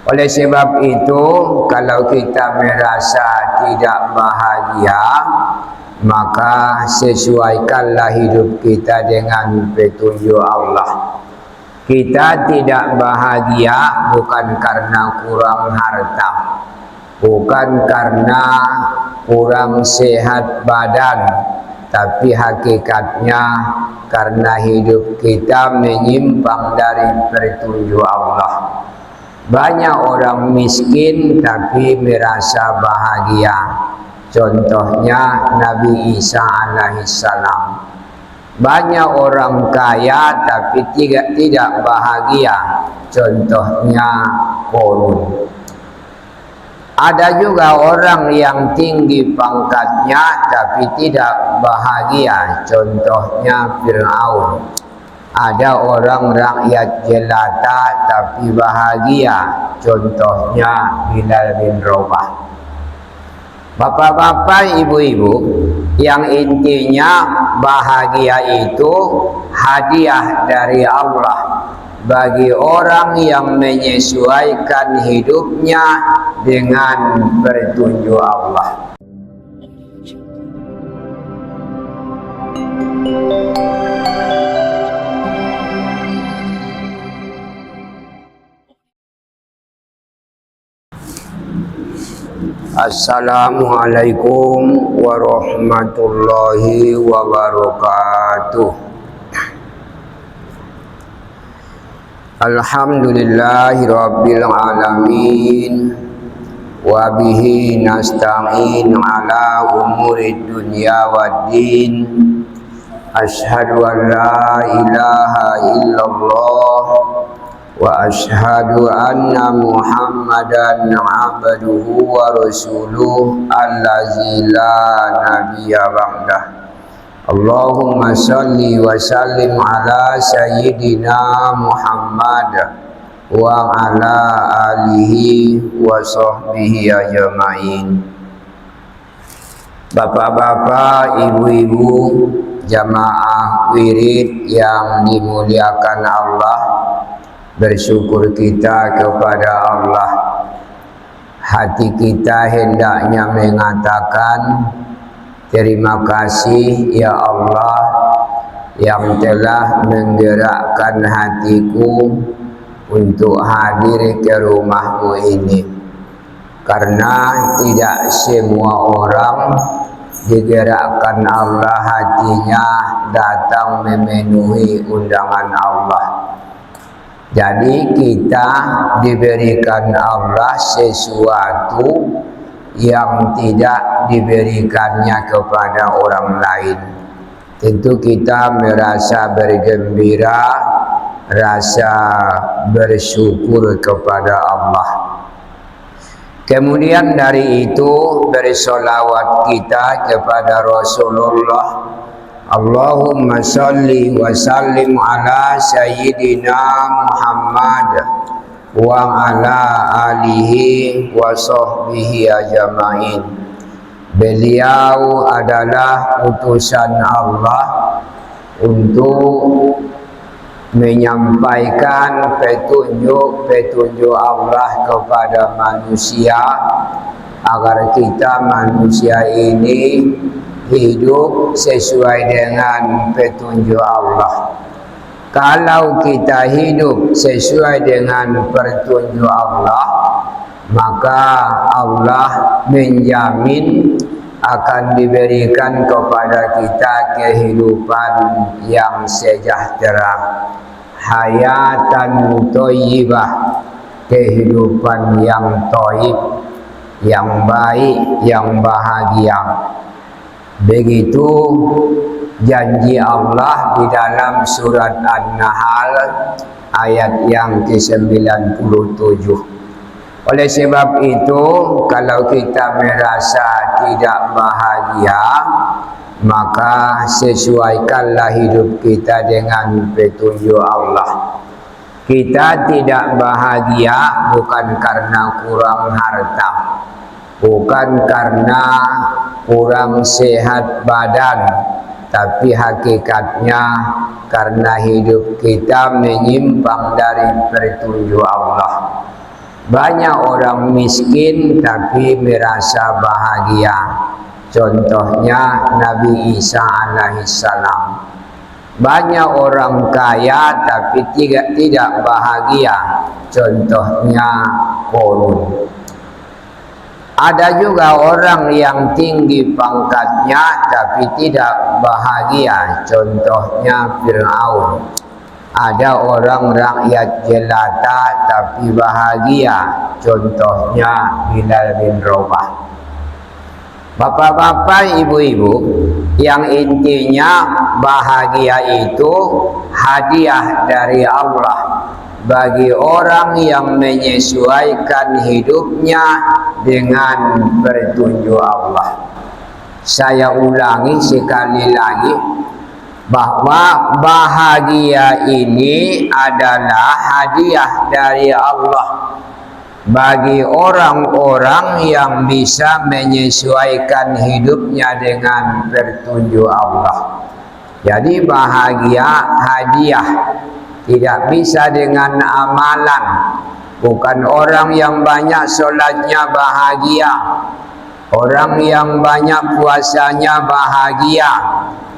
Oleh sebab itu, kalau kita merasa tidak bahagia, maka sesuaikanlah hidup kita dengan petunjuk Allah. Kita tidak bahagia bukan karena kurang harta, bukan karena kurang sehat badan, tapi hakikatnya karena hidup kita menyimpang dari petunjuk Allah. Banyak orang miskin tapi merasa bahagia. Contohnya Nabi Isa alaihissalam. Banyak orang kaya tapi tidak bahagia. Contohnya Korun. Ada juga orang yang tinggi pangkatnya tapi tidak bahagia. Contohnya Fir'aun. Ada orang rakyat jelata tapi bahagia. Contohnya Bilal bin Rabah. Bapak-bapak, ibu-ibu, yang intinya bahagia itu hadiah dari Allah bagi orang yang menyesuaikan hidupnya dengan petunjuk Allah. Assalamualaikum warahmatullahi wabarakatuh. Alhamdulillahirabbil alamin wa bihi nasta'in ala umurid dunya waddin. Asyhadu an la ilaha illallah wa asyhadu anna Muhammadan abduhu wa rasuluh allazi la nabiyya ba'dah. Allahumma salli wa sallim ala sayyidina Muhammad wa ala alihi wa sahbihi ajma'in. Bapak-bapak, ibu-ibu, jamaah wirid yang dimuliakan Allah, bersyukur kita kepada Allah. Hati kita hendaknya mengatakan terima kasih ya Allah yang telah menggerakkan hatiku untuk hadir ke rumahmu ini. Karena tidak semua orang digerakkan Allah hatinya datang memenuhi undangan Allah. Jadi kita diberikan Allah sesuatu yang tidak diberikannya kepada orang lain. Tentu kita merasa bergembira, rasa bersyukur kepada Allah. Kemudian dari itu bersolawat kita kepada Rasulullah. Allahumma salli wa sallim ala sayyidina Muhammad wa ala alihi wa sahbihi ajma'in. Beliau adalah utusan Allah untuk menyampaikan petunjuk Allah kepada manusia agar kita manusia ini hidup sesuai dengan petunjuk Allah. Kalau kita hidup sesuai dengan petunjuk Allah, maka Allah menjamin akan diberikan kepada kita kehidupan yang sejahtera, hayatan thayyibah, kehidupan yang thayyib, yang baik, yang bahagia. Begitu janji Allah di dalam surat An-Nahl ayat yang ke-97. Oleh sebab itu, kalau kita merasa tidak bahagia, maka sesuaikanlah hidup kita dengan petunjuk Allah. Kita tidak bahagia bukan karena kurang harta, bukan karena kurang sehat badan, tapi hakikatnya karena hidup kita menyimpang dari petunjuk Allah. Banyak orang miskin tapi merasa bahagia. Contohnya Nabi Isa alaihissalam. Banyak orang kaya tapi tidak bahagia. Contohnya Korun. Ada juga orang yang tinggi pangkatnya tapi tidak bahagia. Contohnya Fir'aun. Ada orang rakyat jelata tapi bahagia. Contohnya Bilal bin Rabah. Bapak-bapak, ibu-ibu, yang intinya bahagia itu hadiah dari Allah bagi orang yang menyesuaikan hidupnya dengan petunjuk Allah. Saya ulangi sekali lagi, bahwa bahagia ini adalah hadiah dari Allah bagi orang-orang yang bisa menyesuaikan hidupnya dengan petunjuk Allah. Jadi bahagia hadiah, tidak bisa dengan amalan. Bukan orang yang banyak sholatnya bahagia, orang yang banyak puasanya bahagia,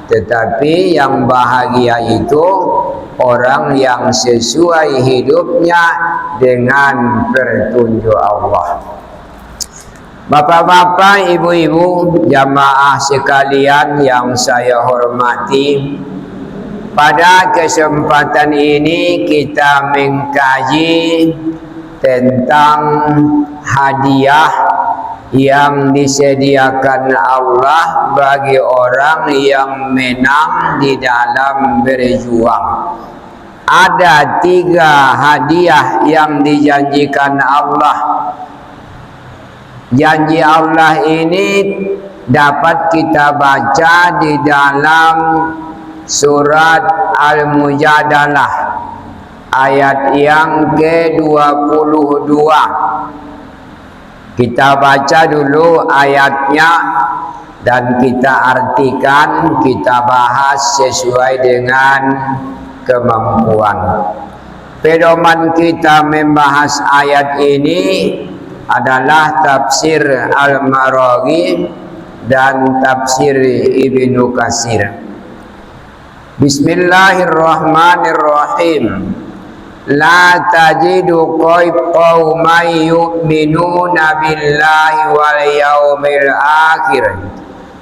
tetapi yang bahagia itu orang yang sesuai hidupnya dengan petunjuk Allah. Bapak-bapak, ibu-ibu, jamaah sekalian yang saya hormati, pada kesempatan ini kita mengkaji tentang hadiah yang disediakan Allah bagi orang yang menang di dalam berjuang. Ada 3 hadiah yang dijanjikan Allah. Janji Allah ini dapat kita baca di dalam surat Al-Mujadalah ayat yang ke-22. Kita baca dulu ayatnya dan kita artikan, kita bahas sesuai dengan kemampuan. Pedoman kita membahas ayat ini adalah tafsir Al-Maraghi dan tafsir Ibnu Katsir. Bismillahirrahmanirrahim. La tajidu qauman yu'minuna billahi wal yaumil akhir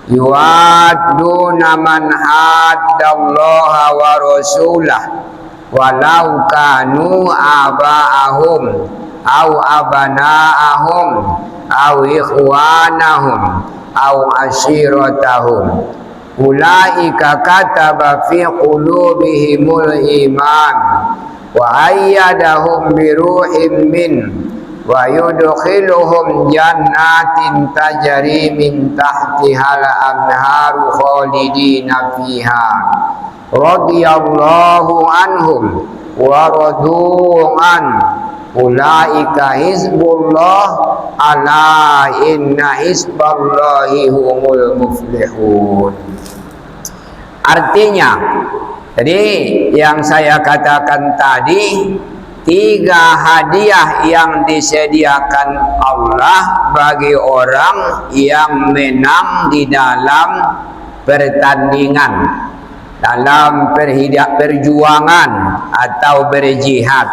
yu'adduna man haddallaha wa rasulah walau kanu aba'ahum aw abana'ahum aw ikhwanahum aw ashiratahum ulaika kataba fi qulubihimul iman wa ayyadahum biruhim min wa yudkhiluhum jannatin tajri min tahtihal anharu khalidina fiha radhiyallahu anhum wa radu an ulaika hizbullah ala inna hizballahi humul muflihun. Artinya, jadi yang saya katakan tadi, 3 hadiah yang disediakan Allah bagi orang yang menang di dalam pertandingan, dalam perjuangan atau berjihad.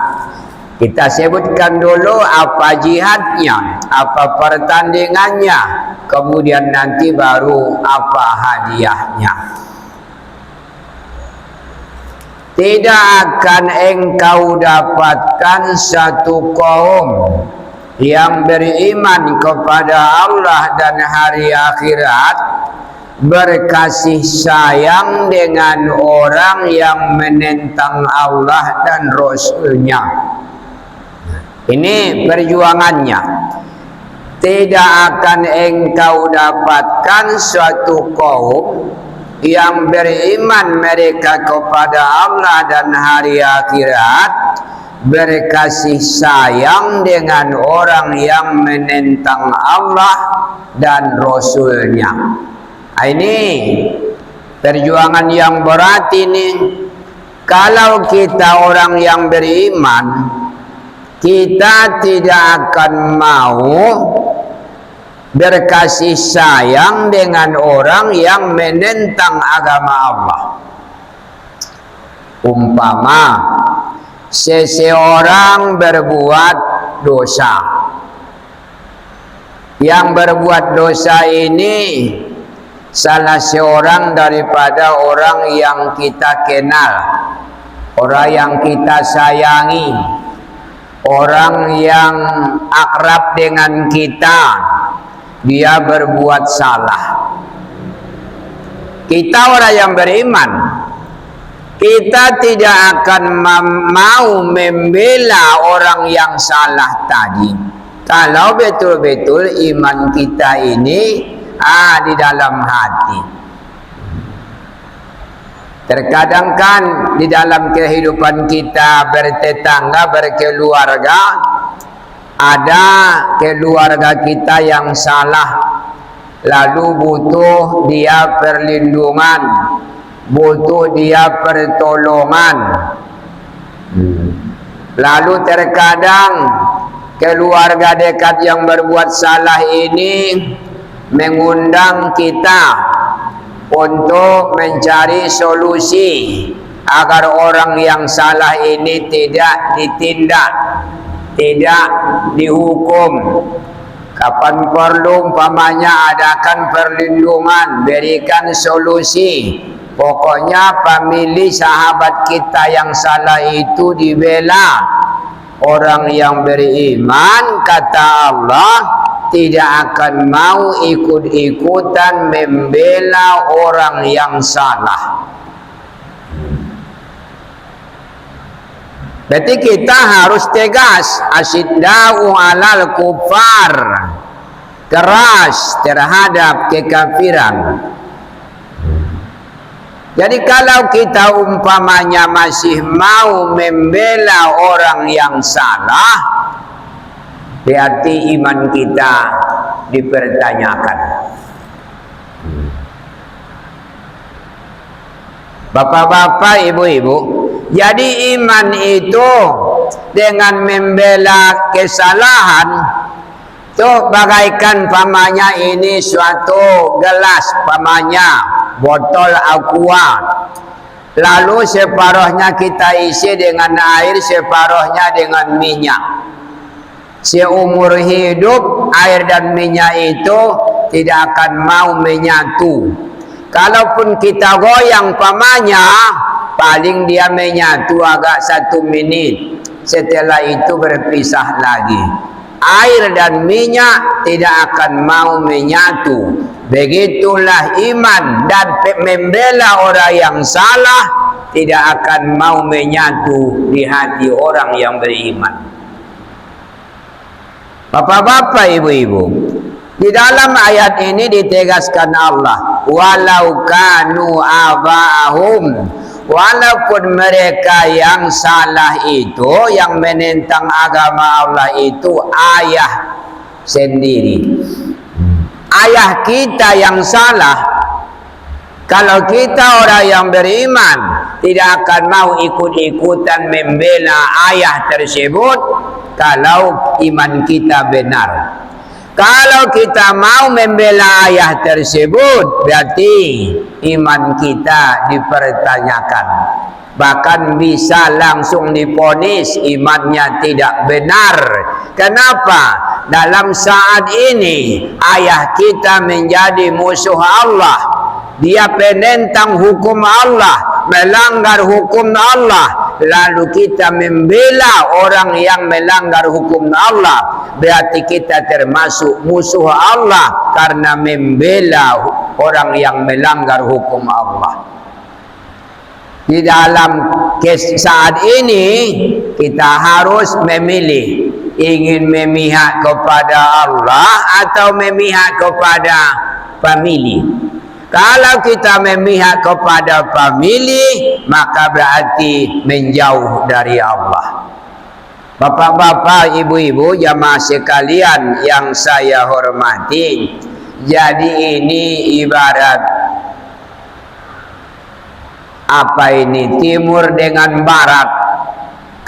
Kita sebutkan dulu apa jihadnya, apa pertandingannya, kemudian nanti baru apa hadiahnya. Tidak akan engkau dapatkan satu kaum yang beriman kepada Allah dan hari akhirat berkasih sayang dengan orang yang menentang Allah dan Rasul-Nya. Ini perjuangannya. Tidak akan engkau dapatkan suatu kaum yang beriman mereka kepada Allah dan hari akhirat berkasih sayang dengan orang yang menentang Allah dan Rasul-Nya. Ini perjuangan yang berat ini. Kalau kita orang yang beriman, kita tidak akan mau berkasih sayang dengan orang yang menentang agama Allah. Umpama seseorang berbuat dosa, yang berbuat dosa ini salah seorang daripada orang yang kita kenal, orang yang kita sayangi, orang yang akrab dengan kita, dia berbuat salah. Kita orang yang beriman, kita tidak akan mau membela orang yang salah tadi kalau betul-betul iman kita ini di dalam hati. Terkadang kan di dalam kehidupan kita bertetangga, berkeluarga, ada keluarga kita yang salah, lalu butuh dia perlindungan, butuh dia pertolongan. Lalu terkadang keluarga dekat yang berbuat salah ini mengundang kita untuk mencari solusi agar orang yang salah ini tidak ditindak, tidak dihukum. Kapan perlu umpamanya adakan perlindungan, berikan solusi. Pokoknya pemilih sahabat kita yang salah itu dibela. Orang yang beriman, kata Allah, tidak akan mau ikut-ikutan membela orang yang salah. Berarti kita harus tegas, asyidda'u 'alal kufar, keras terhadap kekafiran. Jadi kalau kita umpamanya masih mau membela orang yang salah, berarti iman kita dipertanyakan. Bapak-bapak, ibu-ibu, jadi iman itu dengan membela kesalahan itu bagaikan pamanya ini suatu gelas, pamanya botol aqua, lalu separuhnya kita isi dengan air, separuhnya dengan minyak. Seumur hidup air dan minyak itu tidak akan mau menyatu. Kalaupun kita goyang pamanya, paling dia menyatu agak 1 menit, setelah itu berpisah lagi. Air dan minyak tidak akan mau menyatu. Begitulah iman dan membela orang yang salah tidak akan mau menyatu di hati orang yang beriman. Bapak-bapak, ibu-ibu, di dalam ayat ini ditegaskan Allah, walau kanu aba'ahum, walaupun mereka yang salah itu, yang menentang agama Allah itu ayah sendiri, ayah kita yang salah. Kalau kita orang yang beriman tidak akan mau ikut-ikutan membela ayah tersebut kalau iman kita benar. Kalau kita mau membela ayah tersebut, berarti iman kita dipertanyakan. Bahkan bisa langsung divonis imannya tidak benar. Kenapa? Dalam saat ini ayah kita menjadi musuh Allah. Dia penentang hukum Allah, melanggar hukum Allah. Lalu kita membela orang yang melanggar hukum Allah, berarti kita termasuk musuh Allah karena membela orang yang melanggar hukum Allah. Di dalam saat ini kita harus memilih, ingin memihak kepada Allah atau memihak kepada pemilih. Kalau kita memihak kepada pemilih, maka berarti menjauh dari Allah. Bapak-bapak, ibu-ibu, jamaah sekalian yang saya hormati, jadi ini ibarat apa ini, timur dengan barat.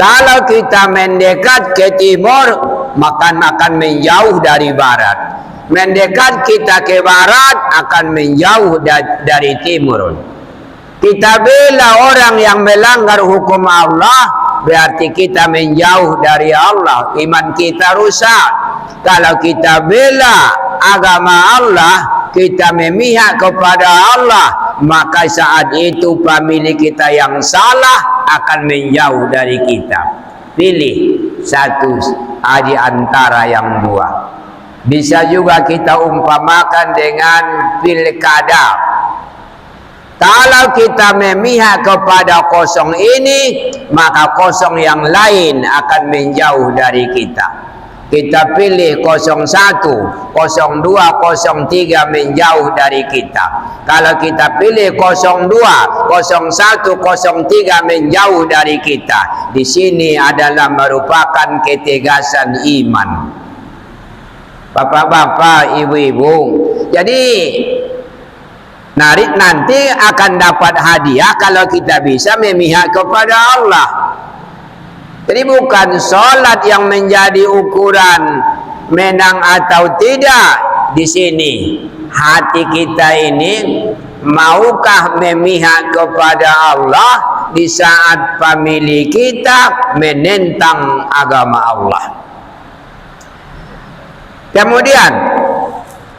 Kalau kita mendekat ke timur, maka akan menjauh dari barat. Mendekat kita ke barat, akan menjauh dari timur. Kita bela orang yang melanggar hukum Allah, berarti kita menjauh dari Allah. Iman kita rusak. Kalau kita bela agama Allah, kita memihak kepada Allah, maka saat itu pemilik kita yang salah akan menjauh dari kita. Pilih satu di antara yang dua. Bisa juga kita umpamakan dengan pilkada. Kalau kita memihak kepada kosong ini, maka kosong yang lain akan menjauh dari kita. Kita pilih 01, 02, 03 menjauh dari kita. Kalau kita pilih 02, 01, 03 menjauh dari kita. Di sini adalah merupakan ketegasan iman. Bapak-bapak, ibu-ibu. Jadi nanti akan dapat hadiah kalau kita bisa memihak kepada Allah. Jadi bukan sholat yang menjadi ukuran menang atau tidak. Di sini hati kita ini maukah memihak kepada Allah di saat pemilik kita menentang agama Allah. Kemudian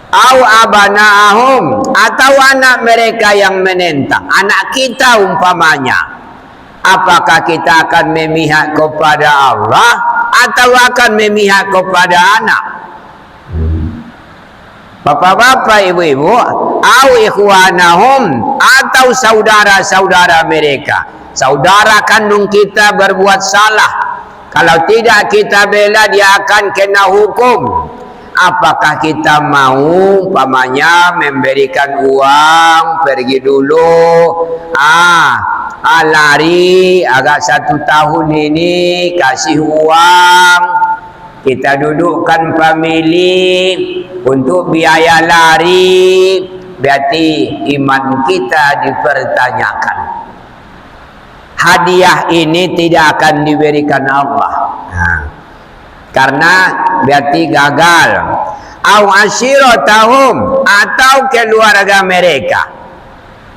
au abana'ahum, atau anak mereka yang menentang, anak kita umpamanya. Apakah kita akan memihak kepada Allah atau akan memihak kepada anak? Bapak-bapak, ibu-ibu, au ikhwanahum, atau saudara-saudara mereka. Saudara kandung kita berbuat salah, kalau tidak kita bela, dia akan kena hukum. Apakah kita mau umpamanya memberikan uang, pergi dulu, lari agak 1 tahun ini kasih uang, kita dudukkan famili untuk biaya lari, berarti iman kita dipertanyakan. Hadiah ini tidak akan diberikan Allah, karena berarti gagal. Au asyiratahum, atau keluarga mereka.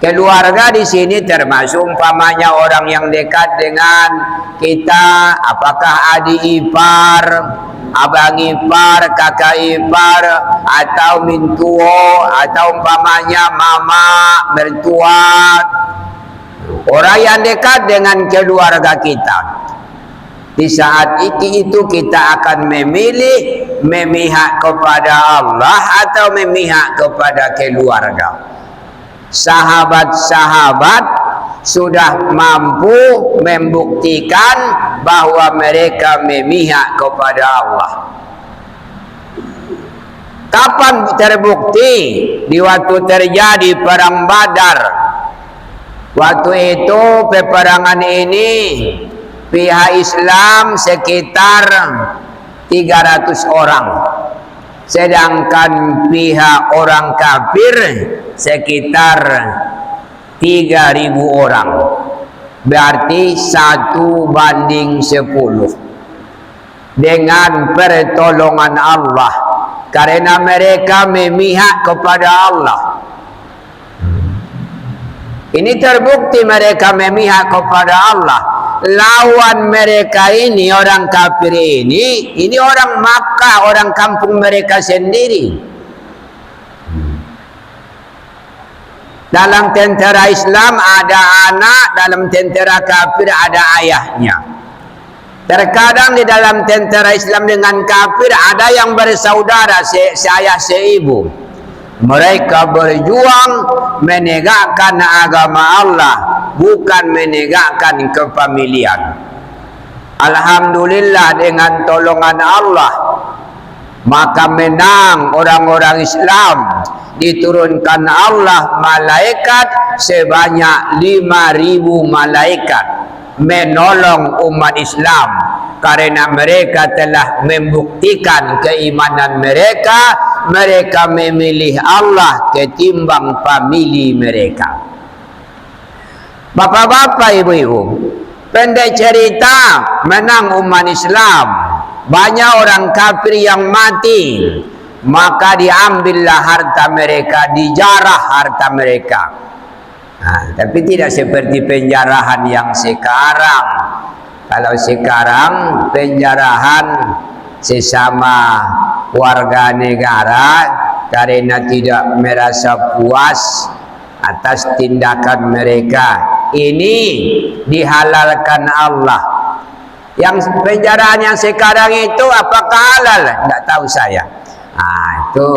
Keluarga di sini termasuk umpamanya orang yang dekat dengan kita, apakah adik ipar, abang ipar, kakak ipar, atau mintuo, atau umpamanya mama, mertua, orang yang dekat dengan keluarga kita. Di saat itu kita akan memilih memihak kepada Allah atau memihak kepada keluarga. Sahabat-sahabat sudah mampu membuktikan bahwa mereka memihak kepada Allah. Kapan terbukti? Di waktu terjadi perang Badar. Waktu itu peperangan ini pihak Islam sekitar 300 orang, sedangkan pihak orang kafir sekitar 3.000 orang. Berarti 1:10. Dengan pertolongan Allah, karena mereka memihak kepada Allah. Ini terbukti mereka memihak kepada Allah. Lawan mereka ini, orang kafir ini orang Makkah, orang kampung mereka sendiri. Dalam tentera Islam ada anak, dalam tentera kafir ada ayahnya. Terkadang di dalam tentera Islam dengan kafir ada yang bersaudara, seayah seibu. Mereka berjuang menegakkan agama Allah, bukan menegakkan kefamilian. Alhamdulillah, dengan tolongan Allah maka menang orang-orang Islam. Diturunkan Allah malaikat sebanyak 5.000 malaikat menolong umat Islam, karena mereka telah membuktikan keimanan mereka. Mereka memilih Allah ketimbang famili mereka. Bapak-bapak, ibu-ibu, Pendek cerita, menang umat Islam. Banyak orang kafir yang mati. Maka diambillah harta mereka, dijarah harta mereka. Tapi tidak seperti penjarahan yang sekarang. Kalau sekarang penjarahan sesama warga negara karena tidak merasa puas atas tindakan mereka, ini dihalalkan Allah. Yang penjarahan yang sekarang itu apakah halal? Tidak tahu saya. Itu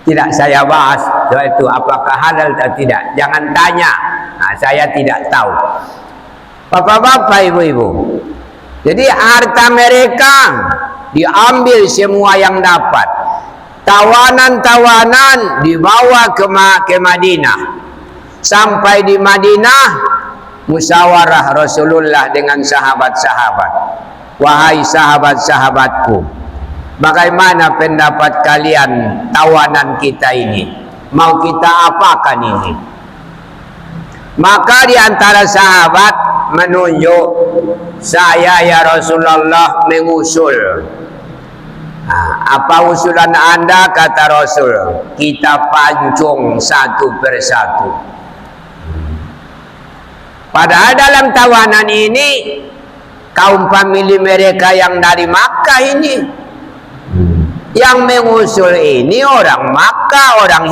tidak saya bahas. Itu apakah halal atau tidak? Jangan tanya. Saya tidak tahu. Bapak-bapak, ibu-ibu. Jadi harta mereka diambil semua yang dapat. Tawanan-tawanan dibawa ke Madinah. Sampai di Madinah, musyawarah Rasulullah dengan sahabat-sahabat. Wahai sahabat-sahabatku, bagaimana pendapat kalian tawanan kita ini? Mau kita apakan ini? Maka di antara sahabat menunjuk, saya ya Rasulullah mengusul. Apa usulan anda? Kata Rasul, kita pancung satu persatu. Padahal dalam tawanan ini kaum famili mereka yang dari Makkah ini, yang mengusul ini orang Makkah, orang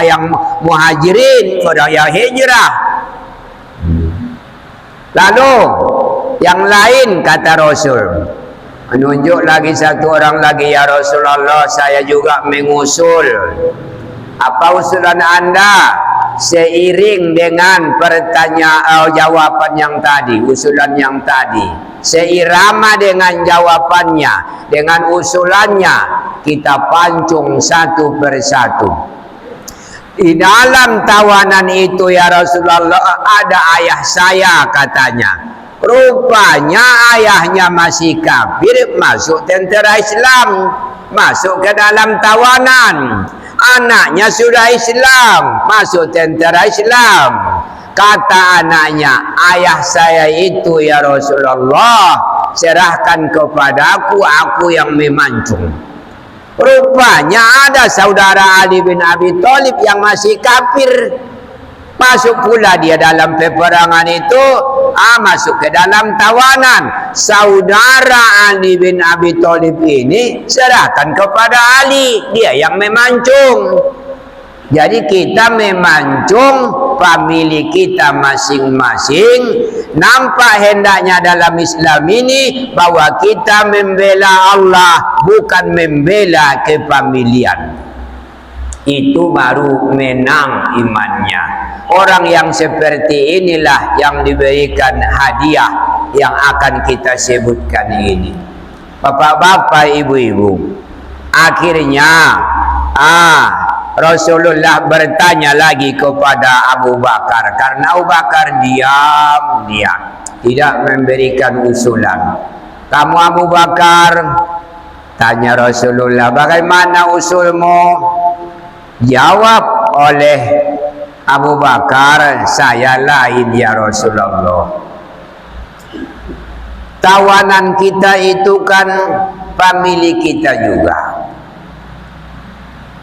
yang muhajirin, orang yang hijrah. Lalu yang lain, kata Rasul, menunjuk lagi satu orang lagi, ya Rasulullah, saya juga mengusul. Apa usulan anda? Seiring dengan jawaban yang tadi, usulan yang tadi, seirama dengan jawabannya, dengan usulannya, kita pancung satu persatu. Di dalam tawanan itu, ya Rasulullah, ada ayah saya, katanya. Rupanya ayahnya masih kafir, masuk tentera Islam, masuk ke dalam tawanan. Anaknya sudah Islam, masuk tentera Islam. Kata anaknya, ayah saya itu ya Rasulullah, serahkan kepadaku, aku yang memancung. Rupanya ada saudara Ali bin Abi Thalib yang masih kafir, masuk pula dia dalam peperangan itu, masuk ke dalam tawanan. Saudara Ali bin Abi Thalib ini serahkan kepada Ali, dia yang memancung. Jadi kita memancung famili kita masing-masing. Nampak hendaknya dalam Islam ini bahwa kita membela Allah, bukan membela kefamilian. Itu baru menang imannya. Orang yang seperti inilah yang diberikan hadiah yang akan kita sebutkan ini. Bapak-bapak, ibu-ibu, akhirnya Rasulullah bertanya lagi kepada Abu Bakar, karena Abu Bakar diam, tidak memberikan usulan. Kamu Abu Bakar, tanya Rasulullah, bagaimana usulmu? Jawab oleh Abu Bakar, saya lain ya Rasulullah. Tawanan kita itu kan famili kita juga.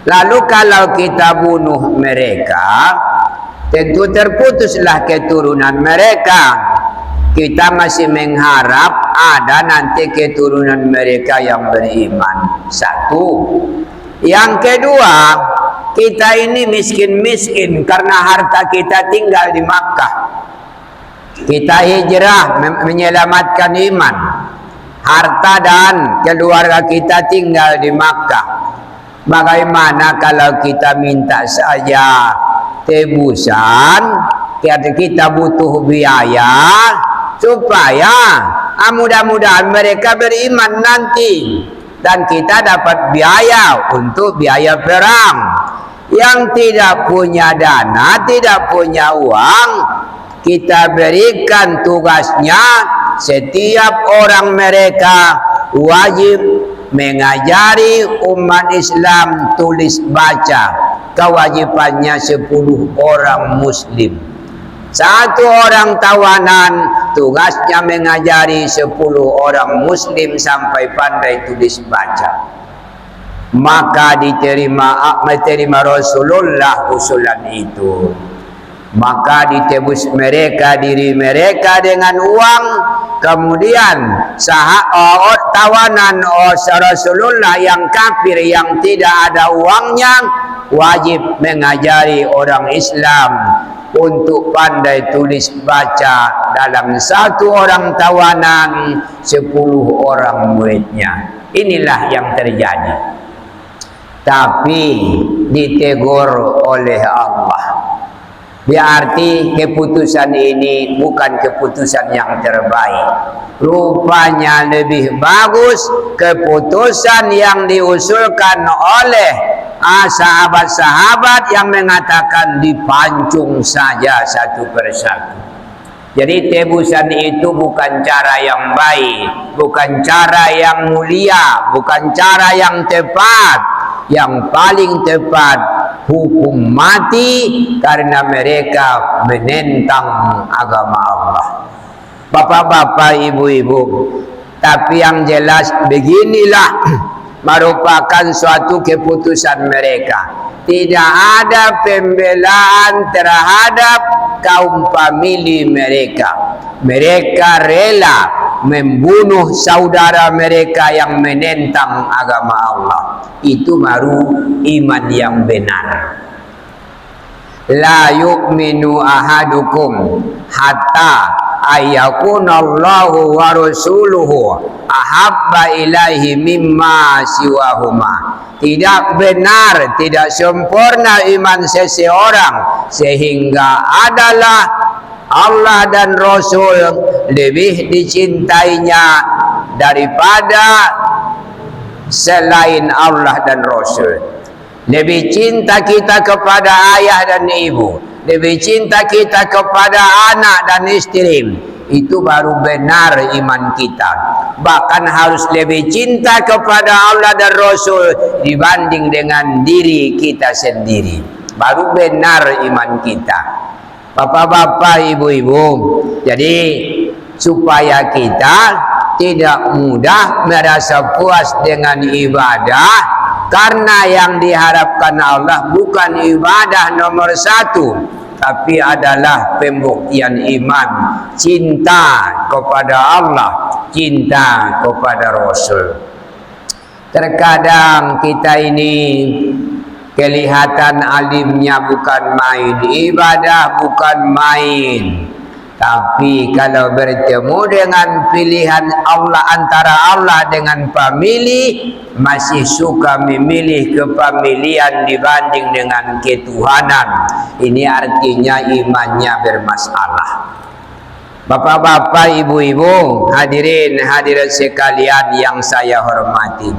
Lalu kalau kita bunuh mereka, tentu terputuslah keturunan mereka. Kita masih mengharap ada nanti keturunan mereka yang beriman. Satu. Yang kedua, kita ini miskin-miskin karena harta kita tinggal di Makkah. Kita hijrah menyelamatkan iman. Harta dan keluarga kita tinggal di Makkah. Bagaimana kalau kita minta saja tebusan? Kita butuh biaya supaya mudah-mudahan mereka beriman nanti. Dan kita dapat biaya untuk biaya perang. Yang tidak punya dana, tidak punya uang, kita berikan tugasnya, setiap orang mereka wajib mengajari umat Islam tulis baca. Kewajibannya 10 orang muslim. Satu orang tawanan tugasnya mengajari 10 orang muslim sampai pandai tulis baca. Maka diterima Rasulullah usulan itu. Maka ditebus mereka diri mereka dengan uang. Kemudian tawanan Rasulullah yang kafir yang tidak ada uangnya wajib mengajari orang Islam untuk pandai tulis baca dalam satu orang tawanan 10 orang muridnya. Inilah yang terjadi. Tapi ditegur oleh Allah. Berarti keputusan ini bukan keputusan yang terbaik. Rupanya lebih bagus keputusan yang diusulkan oleh sahabat-sahabat yang mengatakan dipancung saja satu persatu. Jadi tebusan itu bukan cara yang baik, bukan cara yang mulia, bukan cara yang tepat. Yang paling tepat hukum mati karena mereka menentang agama Allah. Bapak-bapak, ibu-ibu, tapi yang jelas beginilah merupakan suatu keputusan mereka. Tidak ada pembelaan terhadap kaum famili mereka. Mereka rela membunuh saudara mereka yang menentang agama Allah. Itu baru iman yang benar. La yu'minu ahadukum hatta ayyakunallahu wa rasuluhu ahabba ilaihi mimma siwahuma. Tidak benar, tidak sempurna iman seseorang sehingga adalah Allah dan Rasul lebih dicintainya daripada selain Allah dan Rasul. Lebih cinta kita kepada ayah dan ibu, lebih cinta kita kepada anak dan istri. Itu baru benar iman kita. Bahkan harus lebih cinta kepada Allah dan Rasul dibanding dengan diri kita sendiri. Baru benar iman kita. Bapak-bapak, ibu-ibu, jadi supaya kita tidak mudah merasa puas dengan ibadah, karena yang diharapkan Allah bukan ibadah nomor 1, tapi adalah pembuktian iman, cinta kepada Allah, cinta kepada Rasul. Terkadang kita ini kelihatan alimnya bukan main, ibadah bukan main. Tapi kalau bertemu dengan pilihan Allah, antara Allah dengan famili, masih suka memilih kefamilian dibanding dengan ketuhanan. Ini artinya imannya bermasalah. Bapak-bapak, ibu-ibu, hadirin hadirat sekalian yang saya hormati.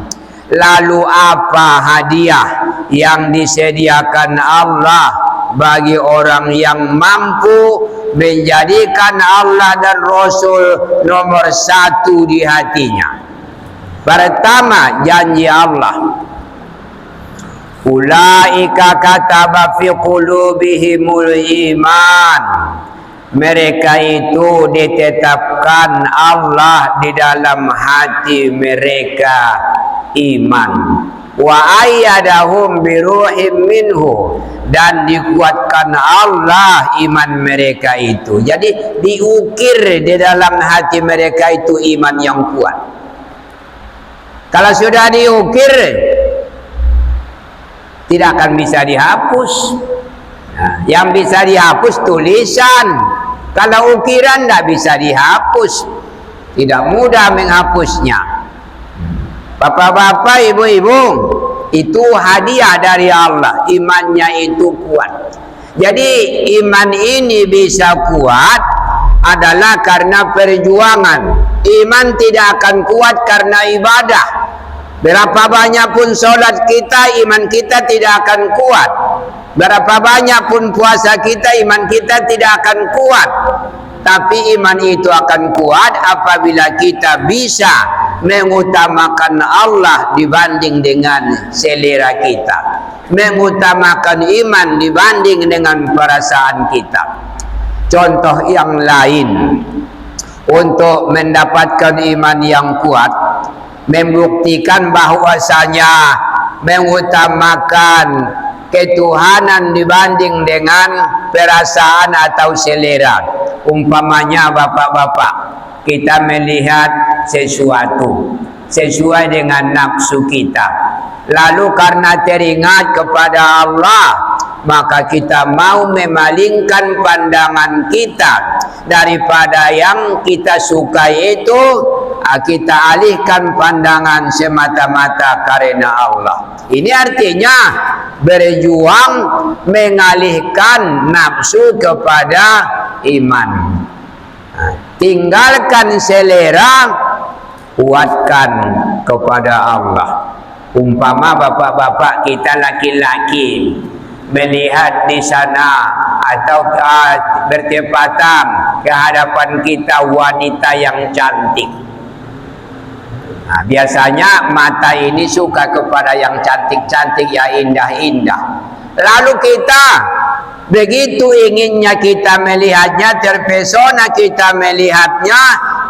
Lalu apa hadiah yang disediakan Allah bagi orang yang mampu menjadikan Allah dan Rasul nomor 1 di hatinya? Pertama, janji Allah. Ulaika kataba fi qulubihimul iman. Mereka itu ditetapkan Allah di dalam hati mereka iman. Wa ayyadahum biruhim minhu, dan dikuatkan Allah iman mereka itu. Jadi diukir di dalam hati mereka itu iman yang kuat. Kalau sudah diukir, tidak akan bisa dihapus. Nah, yang bisa dihapus tulisan. Kalau ukiran tidak bisa dihapus, tidak mudah menghapusnya. Bapak-bapak, ibu-ibu, itu hadiah dari Allah. Imannya itu kuat. Jadi iman ini bisa kuat adalah karena perjuangan. Iman tidak akan kuat karena ibadah. Berapa banyak pun sholat kita, iman kita tidak akan kuat. Berapa banyak pun puasa kita, iman kita tidak akan kuat. Tapi iman itu akan kuat apabila kita bisa mengutamakan Allah dibanding dengan selera kita, mengutamakan iman dibanding dengan perasaan kita. contoh yang lain untuk mendapatkan iman yang kuat, membuktikan bahwasanya mengutamakan ketuhanan dibanding dengan perasaan atau selera. Umpamanya bapak-bapak, kita melihat sesuatu sesuai dengan nafsu kita, lalu karena teringat kepada Allah, maka kita mau memalingkan pandangan kita daripada yang kita sukai itu, kita alihkan pandangan semata-mata karena Allah. Ini artinya berjuang mengalihkan nafsu kepada iman. Tinggalkan selera, kuatkan kepada Allah. Umpama bapak-bapak kita laki-laki melihat di sana atau bertepatan ke hadapan kita wanita yang cantik. Nah, biasanya mata ini suka kepada yang cantik-cantik, yang indah-indah. Lalu kita begitu inginnya kita melihatnya, terpesona kita melihatnya,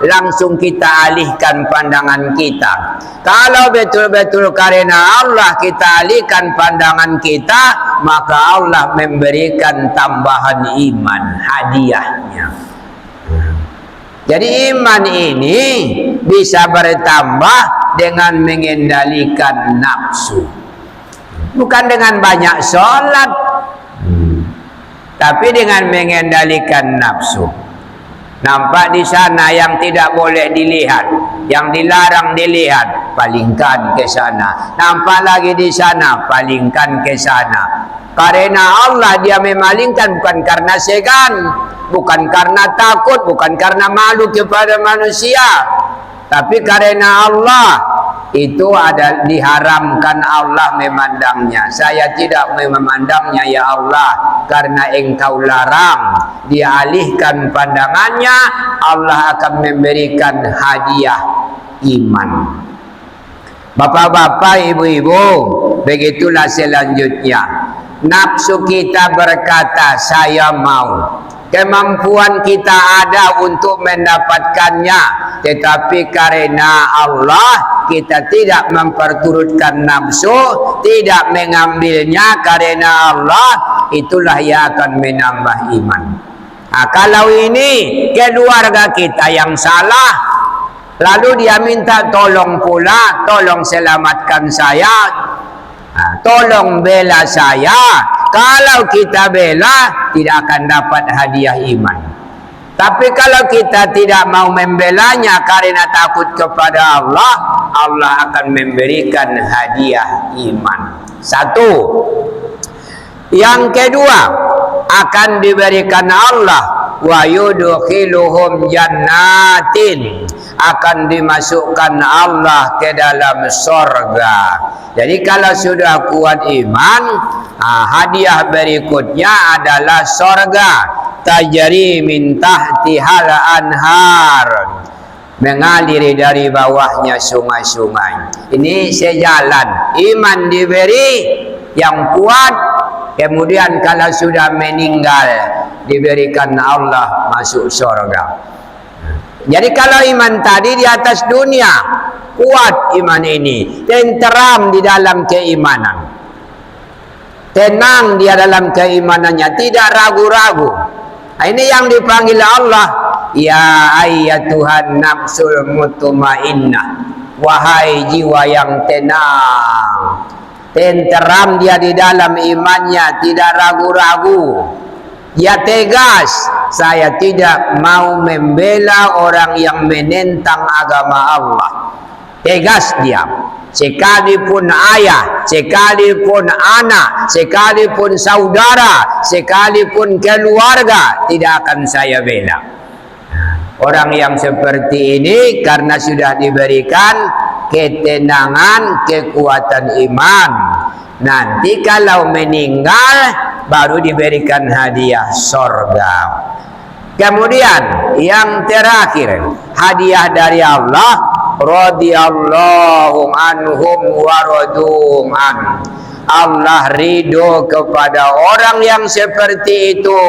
langsung kita alihkan pandangan kita. Kalau betul-betul karena Allah kita alihkan pandangan kita, maka Allah memberikan tambahan iman, hadiahnya. Jadi iman ini bisa bertambah dengan mengendalikan nafsu. Bukan dengan banyak sholat, tapi dengan mengendalikan nafsu. Nampak di sana yang tidak boleh dilihat, yang dilarang dilihat, palingkan ke sana. Nampak lagi di sana, palingkan ke sana. Karena Allah dia memalingkan, bukan karena segan, bukan karena takut, bukan karena malu kepada manusia, tapi karena Allah. Itu ada diharamkan Allah memandangnya. Saya tidak memandangnya ya Allah, karena engkau larang. Dialihkan pandangannya, Allah akan memberikan hadiah iman. Bapak-bapak, ibu-ibu, begitulah selanjutnya. Nafsu kita berkata saya mau, kemampuan kita ada untuk mendapatkannya, tetapi karena Allah kita tidak memperturutkan nafsu, tidak mengambilnya karena Allah, itulah yang akan menambah iman. Nah, kalau ini keluarga kita yang salah, lalu dia minta tolong pula, tolong selamatkan saya, tolong bela saya. Kalau kita bela, tidak akan dapat hadiah iman. Tapi kalau kita tidak mau membelanya karena takut kepada Allah, Allah akan memberikan hadiah iman. Satu. Yang kedua, akan diberikan Allah wa yudkhiluhum jannatin, akan dimasukkan Allah ke dalam surga. Jadi kalau sudah kuat iman, hadiah berikutnya adalah surga. Tajri min tahtihal anhar, mengalir dari bawahnya sungai-sungai. Ini sejalan, iman diberi yang kuat, kemudian kalau sudah meninggal diberikan Allah masuk surga. Jadi kalau iman tadi di atas dunia, kuat iman ini, tenteram di dalam keimanan, tenang dia dalam keimanannya, tidak ragu-ragu. Ini yang dipanggil Allah, ya ayyatuhan nafsul mutmainnah, wahai jiwa yang tenang. Tenteram dia di dalam imannya, tidak ragu-ragu. Ya tegas, saya tidak mau membela orang yang menentang agama Allah. Tegas dia. Sekalipun ayah, sekalipun anak, sekalipun saudara, sekalipun keluarga, tidak akan saya bela. Orang yang seperti ini karena sudah diberikan ketenangan, kekuatan iman, nanti kalau meninggal baru diberikan hadiah surga. Kemudian yang terakhir, hadiah dari Allah, radhiyallahu anhum wa radhum an. Allah ridho kepada orang yang seperti itu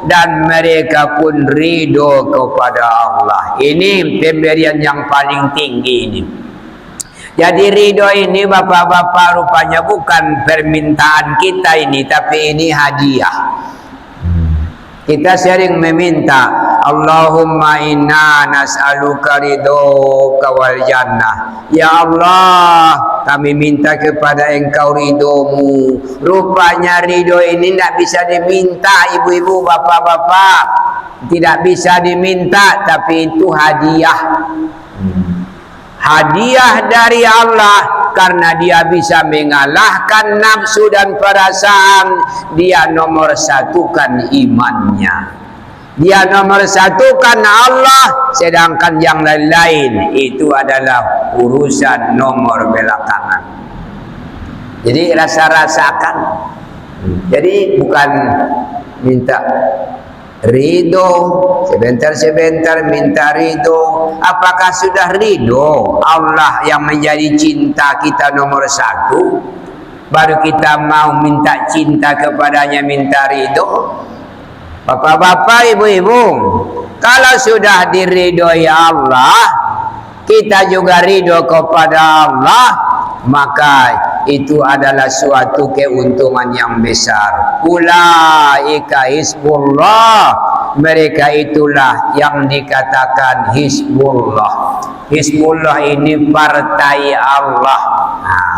dan mereka pun ridho kepada Allah. Ini pemberian yang paling tinggi ini. Jadi ridho ini bapak-bapak rupanya bukan permintaan kita ini, tapi ini hadiah. Kita sering meminta, Allahumma inna nas'aluka ridhoka wal jannah. Ya Allah, kami minta kepada Engkau ridhomu. Rupanya ridho ini tidak bisa diminta, ibu-ibu, bapak-bapak. Tidak bisa diminta, tapi itu hadiah. Hadiah dari Allah, karena dia bisa mengalahkan nafsu dan perasaan. Dia nomor satukan imannya, dia nomor satukan Allah, sedangkan yang lain-lain itu adalah urusan nomor belakangan. Jadi rasa-rasakan. Jadi bukan minta ridho, sebentar-sebentar minta ridho. Apakah sudah ridho Allah yang menjadi cinta kita nomor satu, baru kita mau minta cinta kepadanya, minta ridho? Bapak-bapak, ibu-ibu, kalau sudah diridhoi Allah, kita juga ridho kepada Allah, maka itu adalah suatu keuntungan yang besar. Ulaika Hizbullah, mereka itulah yang dikatakan Hizbullah. Hizbullah ini partai Allah. Nah,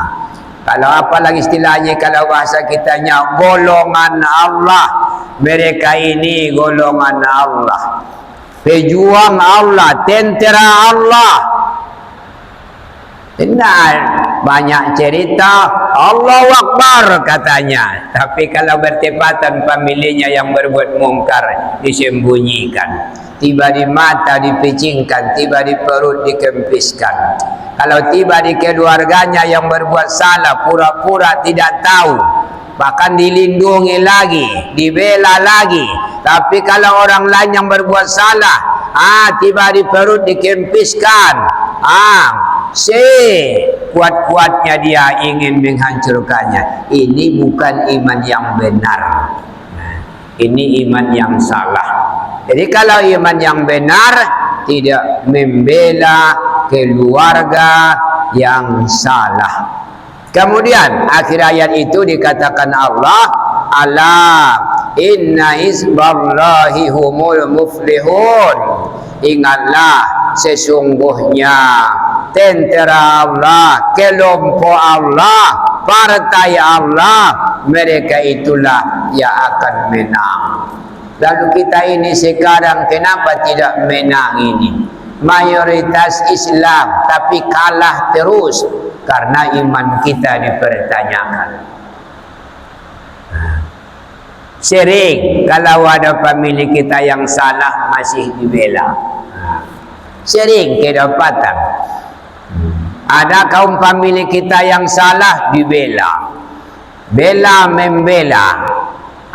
kalau apa lagi istilahnya, kalau bahasa kitanya golongan Allah. Mereka ini golongan Allah, pejuang Allah, tentera Allah. Benar, banyak cerita Allahu Akbar katanya, tapi kalau bertepatan pemilihnya yang berbuat mungkar disembunyikan, tiba di mata dipicingkan, tiba di perut dikempiskan. Kalau tiba di keluarganya yang berbuat salah, pura-pura tidak tahu, bahkan dilindungi lagi, dibela lagi. Tapi kalau orang lain yang berbuat salah, tiba di perut dikempiskan, kuat-kuatnya dia ingin menghancurkannya. Ini bukan iman yang benar. Ini iman yang salah. Jadi kalau iman yang benar, tidak membela keluarga yang salah. Kemudian akhir ayat itu dikatakan Allah, ala inna hizballahi humul muflihun. Ingatlah, sesungguhnya tentera Allah, kelompok Allah, partai Allah, mereka itulah yang akan menang. Lalu kita ini sekarang kenapa tidak menang ini? Mayoritas Islam tapi kalah terus karena iman kita dipertanyakan. Sering kalau ada pemilih kita yang salah masih dibela. Sering kedapatan ada kaum pemilih kita yang salah dibela, bela membela.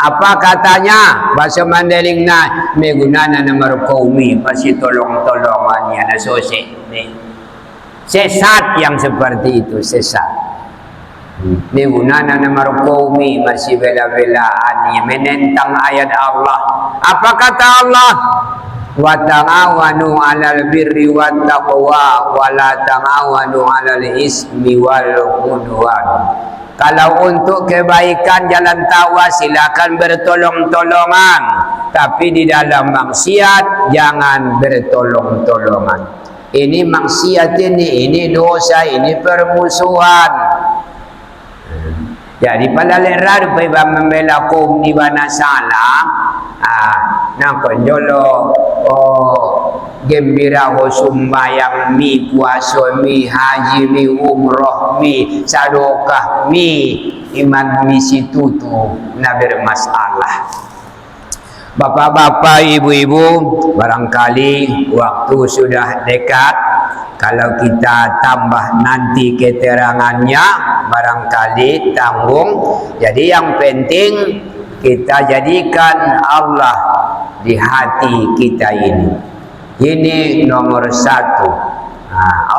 Apa katanya? Bahasa Mandailing meguna nomor kaumi masih tolong-tolongan ya nasose. Sesat yang seperti itu, sesat. Meguna nomor kaumi masih bela-belaan ya, menentang ayat Allah. Apa kata Allah? Wa ta'awanu 'alal birri wat taqwa wa la ta'awanu 'alal ismi wal 'udwan. Kalau untuk kebaikan jalan taqwa silakan bertolong-tolongan, tapi di dalam maksiat jangan bertolong-tolongan. Ini maksiat ini dosa, ini permusuhan. Jadi pada lerar pa membela kaum di mana salah, konjolo gembira ho sumbayang mi, puasa mi, haji mi, umroh mi, sadokah mi, iman mi situ tu na bermasalah. Bapak-bapak, ibu-ibu, barangkali waktu sudah dekat. Kalau kita tambah nanti keterangannya, barangkali tanggung. Jadi yang penting kita jadikan Allah di hati kita ini. Ini nomor satu.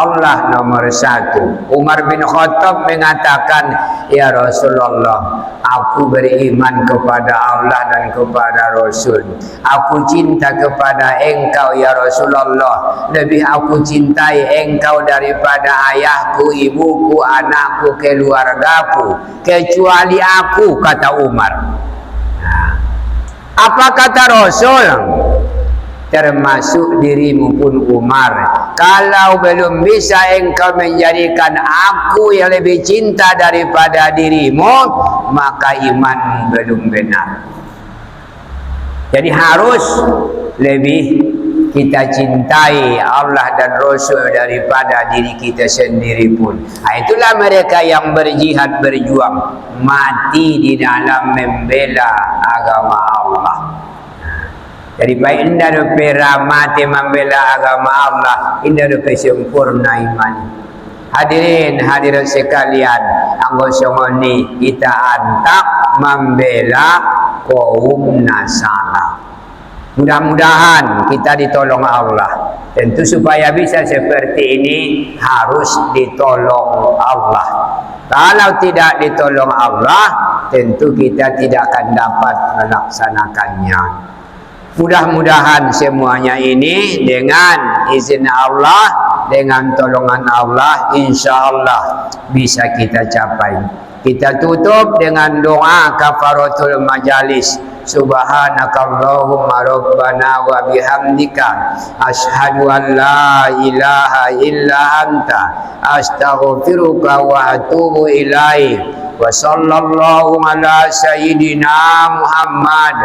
Allah nomor satu. Umar bin Khattab mengatakan, ya Rasulullah, aku beriman kepada Allah dan kepada Rasul. Aku cinta kepada engkau ya Rasulullah. Lebih aku cintai engkau daripada ayahku, ibuku, anakku, keluargaku. Kecuali aku, kata Umar. Apa kata Rasul? Termasuk dirimu pun Umar. Kalau belum bisa engkau menjadikan aku yang lebih cinta daripada dirimu, maka iman belum benar. Jadi harus lebih kita cintai Allah dan Rasul daripada diri kita sendiri pun. Itulah mereka yang berjihad, berjuang, mati di dalam membela agama Allah. Jadi baik indah rupiah mati membela agama Allah, indah rupiah sempurna iman. Hadirin hadirat sekalian, anggota ni kita antak membela kaum Nasara. Mudah-mudahan kita ditolong Allah. Tentu supaya bisa seperti ini harus ditolong Allah. Kalau tidak ditolong Allah, tentu kita tidak akan dapat melaksanakannya. Mudah-mudahan semuanya ini dengan izin Allah, dengan tolongan Allah, insya Allah bisa kita capai. Kita tutup dengan doa kafaratul majalis. Subhanakallahumma rabbana wa bihamdika asyhadu an la ilaha illa anta astaghfiruka wa atubu ilaik. Wa sallallahu ala sayyidina Muhammad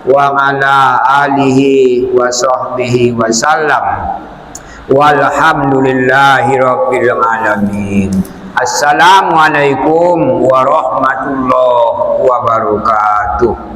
wa ala alihi wa sahbihi wa sallam. Walhamdulillahi rabbil alamin. Assalamualaikum warahmatullahi wabarakatuh.